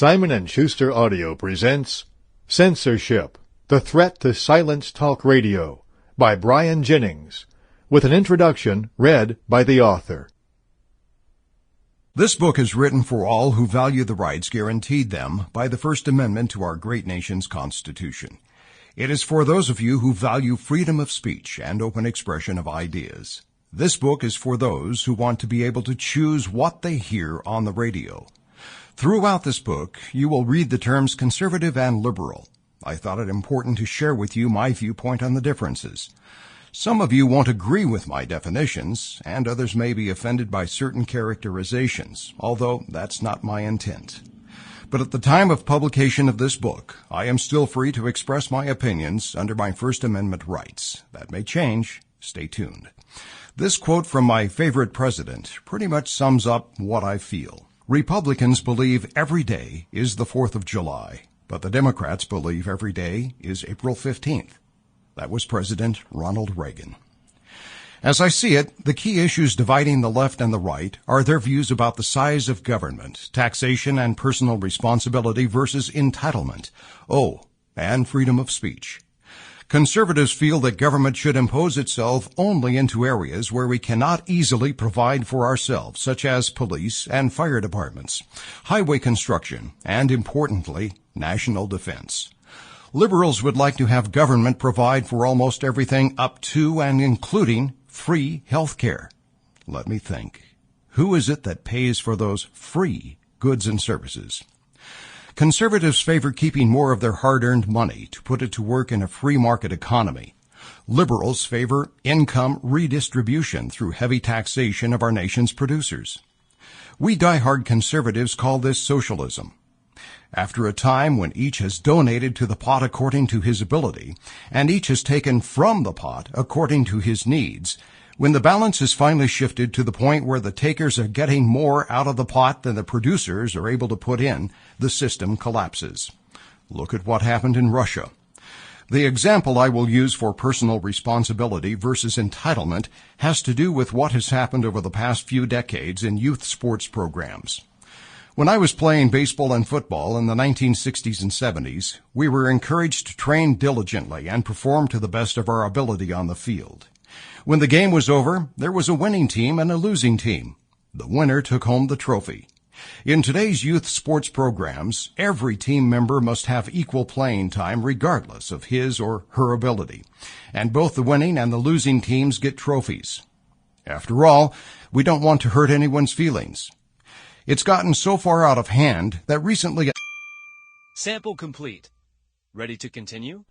Simon & Schuster Audio presents Censorship, The Threat to Silence Talk Radio by Brian Jennings, with an introduction read by the author. This book is written for all who value the rights guaranteed them by the First Amendment to our great nation's Constitution. It is for those of you who value freedom of speech and open expression of ideas. This book is for those who want to be able to choose what they hear on the radio. Throughout this book, you will read the terms conservative and liberal. I thought it important to share with you my viewpoint on the differences. Some of you won't agree with my definitions, and others may be offended by certain characterizations, although that's not my intent. But at the time of publication of this book, I am still free to express my opinions under my First Amendment rights. That may change. Stay tuned. This quote from my favorite president pretty much sums up what I feel. Republicans believe every day is the 4th of July, but the Democrats believe every day is April 15th. That was President Ronald Reagan. As I see it, the key issues dividing the left and the right are their views about the size of government, taxation and personal responsibility versus entitlement, and freedom of speech. Conservatives feel that government should impose itself only into areas where we cannot easily provide for ourselves, such as police and fire departments, highway construction, and, importantly, national defense. Liberals would like to have government provide for almost everything up to and including free health care. Let me think. Who is it that pays for those free goods and services? Conservatives favor keeping more of their hard-earned money to put it to work in a free market economy. Liberals favor income redistribution through heavy taxation of our nation's producers. We die-hard conservatives call this socialism. After a time when each has donated to the pot according to his ability, and each has taken from the pot according to his needs, when the balance is finally shifted to the point where the takers are getting more out of the pot than the producers are able to put in, the system collapses. Look at what happened in Russia. The example I will use for personal responsibility versus entitlement has to do with what has happened over the past few decades in youth sports programs. When I was playing baseball and football in the 1960s and 70s, we were encouraged to train diligently and perform to the best of our ability on the field. When the game was over, there was a winning team and a losing team. The winner took home the trophy. In today's youth sports programs, every team member must have equal playing time regardless of his or her ability, and both the winning and the losing teams get trophies. After all, we don't want to hurt anyone's feelings. It's gotten so far out of hand that recently... Sample complete. Ready to continue?